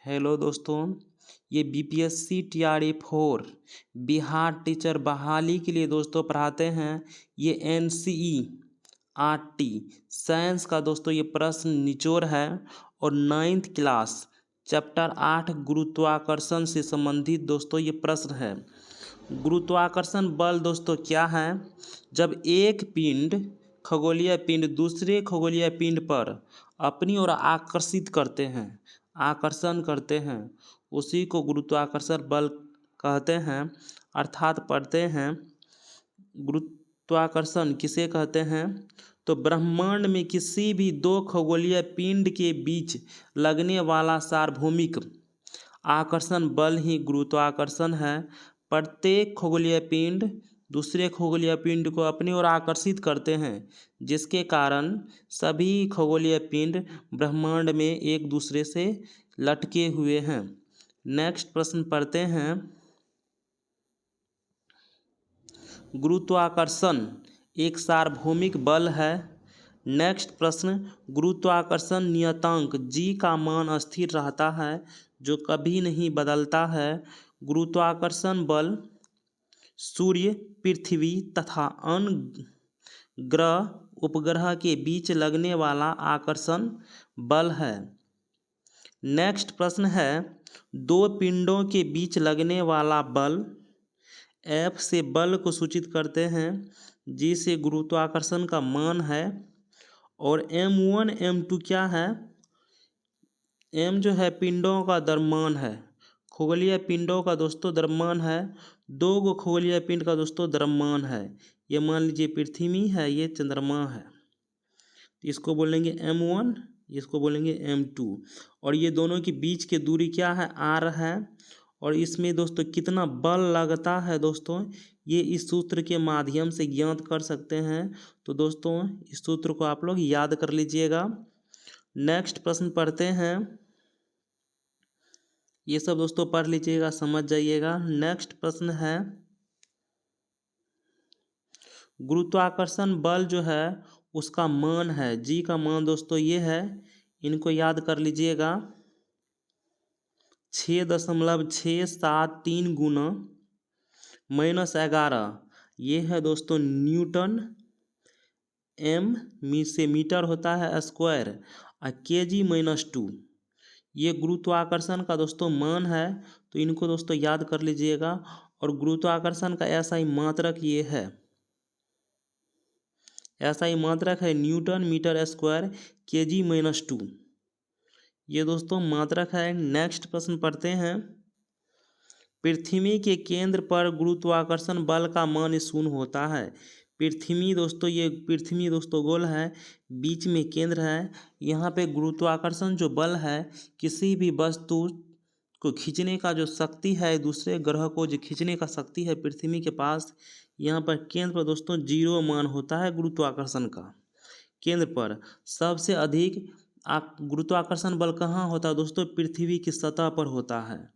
Hello दोस्तों, ये BPSC TRA 4 Bihar teacher बहाली के लिए दोस्तों पढ़ाते हैं। ये NCERT साइंस का दोस्तों ये प्रश्न निचोड़ है और 9th क्लास चैप्टर 8 गुरुत्वाकर्षण से संबंधित दोस्तों ये प्रश्न है। गुरुत्वाकर्षण बल दोस्तों क्या है? जब एक पिंड खगोलीय पिंड दूसरे खगोलीय पिंड पर अपनी ओर आकर्षण करते हैं उसी को गुरुत्वाकर्षण बल कहते हैं। अर्थात पढ़ते हैं गुरुत्वाकर्षण किसे कहते हैं? तो ब्रह्मांड में किसी भी दो खगोलीय पिंड के बीच लगने वाला सार्वभौमिक आकर्षण बल ही गुरुत्वाकर्षण है। प्रत्येक खगोलीय पिंड दूसरे खगोलीय पिंड को अपनी ओर आकर्षित करते हैं, जिसके कारण सभी खगोलीय पिंड ब्रह्मांड में एक दूसरे से लटके हुए हैं। नेक्स्ट प्रश्न पढ़ते हैं। गुरुत्वाकर्षण एक सार्वभौमिक बल है। नेक्स्ट प्रश्न, गुरुत्वाकर्षण नियतांक G का मान स्थिर रहता है जो कभी नहीं बदलता है। गुरुत्वाकर्षण बल सूर्य, पृथ्वी तथा अन्य ग्रह उपग्रह के बीच लगने वाला आकर्षण बल है। नेक्स्ट प्रश्न है, दो पिंडों के बीच लगने वाला बल F से बल को सूचित करते हैं, G से गुरुत्वाकर्षण का मान है। और M1 M2 क्या है? M जो है पिंडों का द्रव्यमान है, खगोलीय पिंडों का दोस्तों द्रव्यमान है। दो गो खगोलीय पिंड का दोस्तों द्रव्यमान है। ये मान लीजिए पृथ्वी है, ये चंद्रमा है, तो इसको बोलेंगे M1, इसको बोलेंगे M2। और ये दोनों के बीच की दूरी क्या है? R है। और इसमें दोस्तों कितना बल लगता है दोस्तों, ये इस सूत्र के माध्यम से ज्ञात कर सकते हैं। तो दोस्तों इस सूत्र को आप लोग याद कर लीजिएगा। नेक्स्ट प्रश्न पढ़ते हैं। ये सब दोस्तों पढ़ लीजिएगा, समझ जाइएगा। नेक्स्ट प्रश्न है, गुरुत्वाकर्षण बल जो है उसका मान है, G का मान दोस्तों ये है, इनको याद कर लीजिएगा। 6.673 गुना -11 ये है दोस्तों न्यूटन। M से मीटर होता है स्क्वायर और kg-2 ये गुरुत्वाकर्षण का दोस्तों मान है। तो इनको दोस्तों याद कर लीजिएगा। और गुरुत्वाकर्षण का SI मात्रक ये है, SI मात्रक है न्यूटन मीटर स्क्वायर kg-2, ये दोस्तों मात्रक है। नेक्स्ट प्रश्न पढ़ते हैं। पृथ्वी के केंद्र पर गुरुत्वाकर्षण बल का मान 0 होता है। पृथ्वी दोस्तों गोल है, बीच में केंद्र है। यहाँ पे गुरुत्वाकर्षण जो बल है, किसी भी वस्तु को खींचने का जो शक्ति है, दूसरे ग्रह को जो खींचने का शक्ति है पृथ्वी के पास, यहाँ पर केंद्र पर दोस्तों 0 मान होता है गुरुत्वाकर्षण का। केंद्र पर सबसे अधिक गुरुत्वाकर्षण बल कहाँ होता है दोस्तों? पृथ्वी की सतह पर होता है।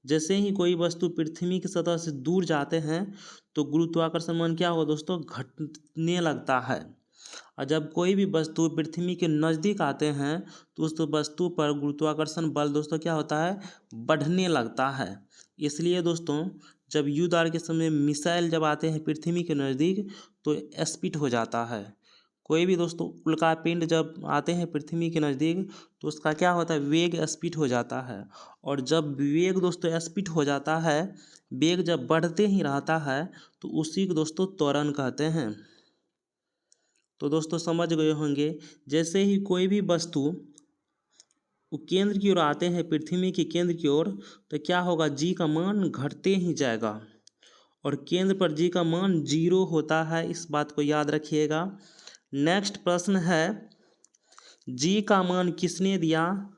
जैसे ही कोई वस्तु पृथ्वी की सतह से दूर जाते हैं तो गुरुत्वाकर्षण बल क्या होगा दोस्तों? घटने लगता है। और जब कोई भी वस्तु पृथ्वी के नज़दीक आते हैं तो उस वस्तु पर गुरुत्वाकर्षण बल दोस्तों क्या होता है? बढ़ने लगता है। इसलिए दोस्तों जब युद्ध आर के समय मिसाइल जब आते हैं पृथ्वी के नज़दीक तो स्पीड हो जाता है। कोई भी दोस्तों उल्कापिंड जब आते हैं पृथ्वी के नज़दीक तो उसका क्या होता है? वेग स्पीड हो जाता है। और जब वेग दोस्तों स्पीड हो जाता है, वेग जब बढ़ते ही रहता है तो उसी को दोस्तों त्वरण कहते हैं। तो दोस्तों समझ गए होंगे, जैसे ही कोई भी वस्तु केंद्र की ओर आते हैं, पृथ्वी के केंद्र की ओर, तो क्या होगा? G का मान घटते ही जाएगा। और केंद्र पर G का मान 0 होता है, इस बात को याद रखिएगा। नेक्स्ट प्रश्न है, G का मान किसने दिया?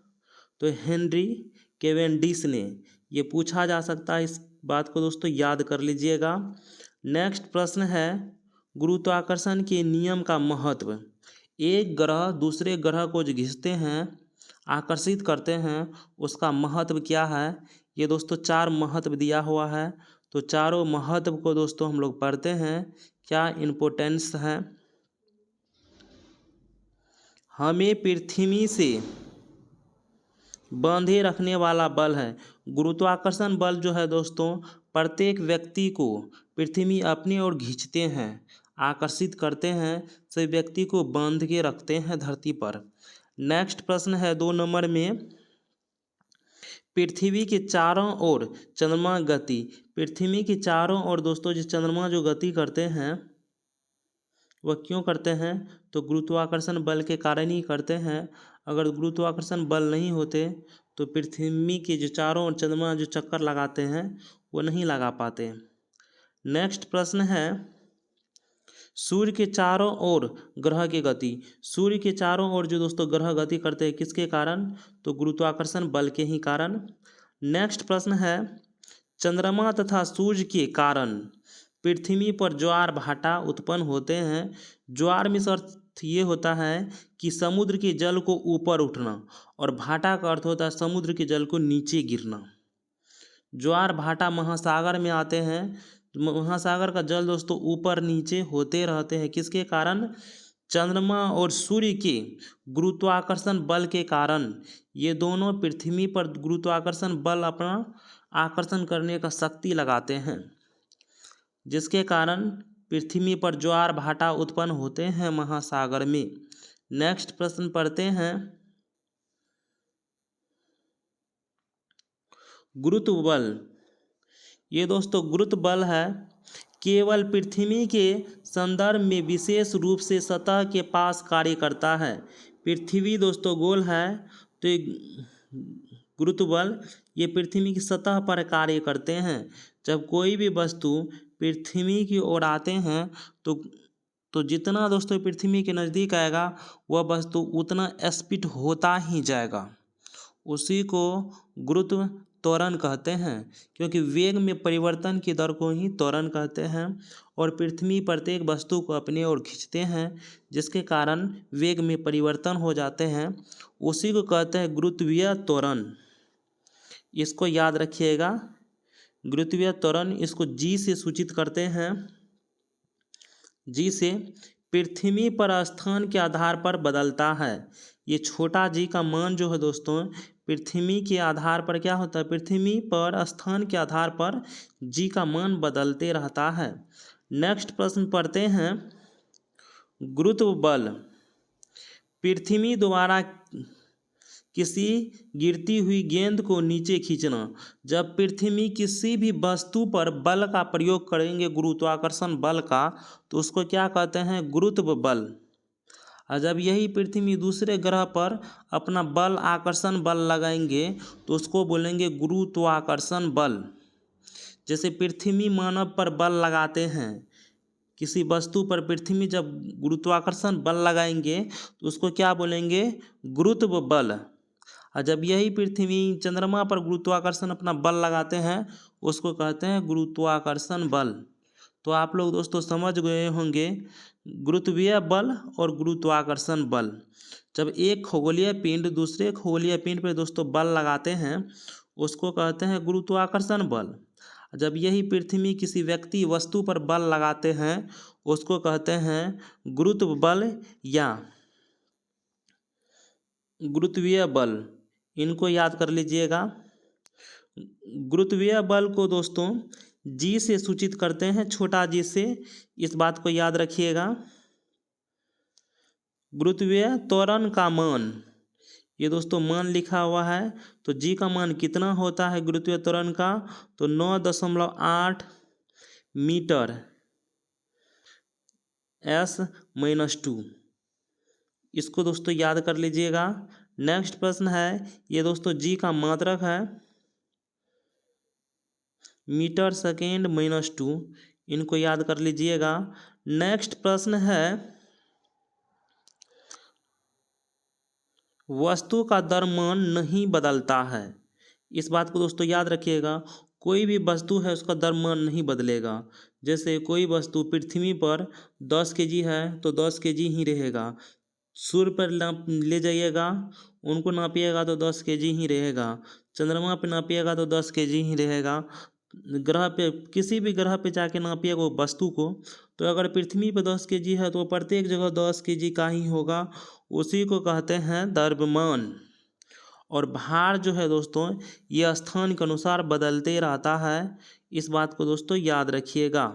तो हेनरी कैवेंडिश ने। ये पूछा जा सकता है, इस बात को दोस्तों याद कर लीजिएगा। नेक्स्ट प्रश्न है, गुरुत्वाकर्षण के नियम का महत्व। एक ग्रह दूसरे ग्रह को जो खींचते हैं, आकर्षित करते हैं, उसका महत्व क्या है? ये दोस्तों 4 महत्व दिया हुआ है। तो चारों महत्व को दोस्तों हम लोग पढ़ते हैं, क्या इम्पोर्टेंस है। हमें पृथ्वी से बांधे रखने वाला बल है। गुरुत्वाकर्षण बल जो है दोस्तों प्रत्येक व्यक्ति को पृथ्वी अपनी ओर खींचते हैं, आकर्षित करते हैं, सभी व्यक्ति को बांध के रखते हैं धरती पर। नेक्स्ट प्रश्न है 2 नंबर में, पृथ्वी के चारों ओर चंद्रमा गति। पृथ्वी के चारों ओर दोस्तों जो चंद्रमा जो गति करते हैं वह क्यों करते हैं? तो गुरुत्वाकर्षण बल के कारण ही करते हैं। अगर गुरुत्वाकर्षण बल नहीं होते तो पृथ्वी के जो चारों ओर चंद्रमा जो चक्कर लगाते हैं वो नहीं लगा पाते। नेक्स्ट प्रश्न है, सूर्य के चारों ओर ग्रह की गति। सूर्य के चारों ओर जो दोस्तों ग्रह गति करते हैं किसके कारण? तो गुरुत्वाकर्षण बल के ही कारण। नेक्स्ट प्रश्न है, चंद्रमा तथा सूर्य के कारण पृथ्वी पर ज्वार भाटा उत्पन्न होते हैं। ज्वार में अर्थ ये होता है कि समुद्र के जल को ऊपर उठना, और भाटा का अर्थ होता है समुद्र के जल को नीचे गिरना। ज्वार भाटा महासागर में आते हैं। महासागर का जल दोस्तों ऊपर नीचे होते रहते हैं किसके कारण? चंद्रमा और सूर्य के गुरुत्वाकर्षण बल के कारण। ये दोनों पृथ्वी पर गुरुत्वाकर्षण बल अपना आकर्षण करने का शक्ति लगाते हैं, जिसके कारण पृथ्वी पर ज्वार भाटा उत्पन्न होते हैं महासागर में। नेक्स्ट प्रश्न पढ़ते हैं, गुरुत्व बल। ये दोस्तों गुरुत्व बल है केवल पृथ्वी के संदर्भ में विशेष रूप से सतह के पास कार्य करता है। पृथ्वी दोस्तों गोल है तो ये गुरुत्व बल ये पृथ्वी की सतह पर कार्य करते हैं। जब कोई भी वस्तु पृथ्वी की ओर आते हैं तो जितना दोस्तों पृथ्वी के नज़दीक आएगा वह वस्तु उतना स्पीड होता ही जाएगा। उसी को गुरुत्व त्वरण कहते हैं, क्योंकि वेग में परिवर्तन की दर को ही त्वरण कहते हैं। और पृथ्वी प्रत्येक वस्तु को अपने ओर खींचते हैं, जिसके कारण वेग में परिवर्तन हो जाते हैं। उसी को कहते हैं गुरुत्वीय त्वरण। इसको याद रखिएगा, गुरुत्वीय त्वरण। इसको जी से सूचित करते हैं। जी से पृथ्वी पर स्थान के आधार पर बदलता है। ये छोटा जी का मान जो है दोस्तों पृथ्वी के आधार पर क्या होता है? पृथ्वी पर स्थान के आधार पर जी का मान बदलते रहता है। नेक्स्ट प्रश्न पढ़ते हैं, गुरुत्व बल पृथ्वी द्वारा किसी गिरती हुई गेंद को नीचे खींचना। जब पृथ्वी किसी भी वस्तु पर बल का प्रयोग करेंगे गुरुत्वाकर्षण बल का, तो उसको क्या कहते हैं? गुरुत्व बल। और जब यही पृथ्वी दूसरे ग्रह पर अपना बल आकर्षण बल लगाएंगे तो उसको बोलेंगे गुरुत्वाकर्षण बल। जैसे पृथ्वी मानव पर बल लगाते हैं, किसी वस्तु पर पृथ्वी जब गुरुत्वाकर्षण बल लगाएंगे तो उसको क्या बोलेंगे? गुरुत्व बल। और जब यही पृथ्वी चंद्रमा पर गुरुत्वाकर्षण अपना बल लगाते हैं उसको कहते हैं गुरुत्वाकर्षण बल। तो आप लोग दोस्तों समझ गए होंगे गुरुत्वीय बल और गुरुत्वाकर्षण बल। जब एक खगोलीय पिंड दूसरे खगोलीय पिंड पर दोस्तों बल लगाते हैं उसको कहते हैं गुरुत्वाकर्षण बल। जब यही पृथ्वी किसी व्यक्ति वस्तु पर बल लगाते हैं उसको कहते हैं गुरुत्व बल या गुरुत्वीय बल। इनको याद कर लीजिएगा। गुरुत्वीय बल को दोस्तों जी से सूचित करते हैं, छोटा जी से। इस बात को याद रखिएगा। गुरुत्वीय त्वरण का मान, ये दोस्तों मान लिखा हुआ है, तो जी का मान कितना होता है गुरुत्वीय त्वरण का? तो 9.8 मीटर s-2। इसको दोस्तों याद कर लीजिएगा। नेक्स्ट प्रश्न है, ये दोस्तों जी का मात्रक है मीटर सेकेंड -2। इनको याद कर लीजिएगा। नेक्स्ट प्रश्न है, वस्तु का द्रव्यमान नहीं बदलता है। इस बात को दोस्तों याद रखिएगा। कोई भी वस्तु है उसका द्रव्यमान नहीं बदलेगा। जैसे कोई वस्तु पृथ्वी पर 10 kg है तो 10 kg ही रहेगा। सूर्य पर ले जाइएगा, उनको नापिएगा तो 10 kg ही रहेगा। चंद्रमा पे नापिएगा तो 10 kg ही रहेगा। ग्रह पे, किसी भी ग्रह पे जाके नापिएगा वो वस्तु को, तो अगर पृथ्वी पे 10 kg है तो प्रत्येक जगह 10 kg का ही होगा। उसी को कहते हैं द्रव्यमान। और भार जो है दोस्तों ये स्थान के अनुसार बदलते रहता है, इस बात को दोस्तों याद रखिएगा।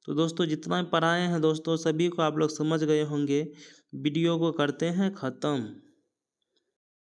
तो दोस्तों जितना पढ़ाए हैं दोस्तों सभी को आप लोग समझ गए होंगे। वीडियो को करते हैं ख़त्म।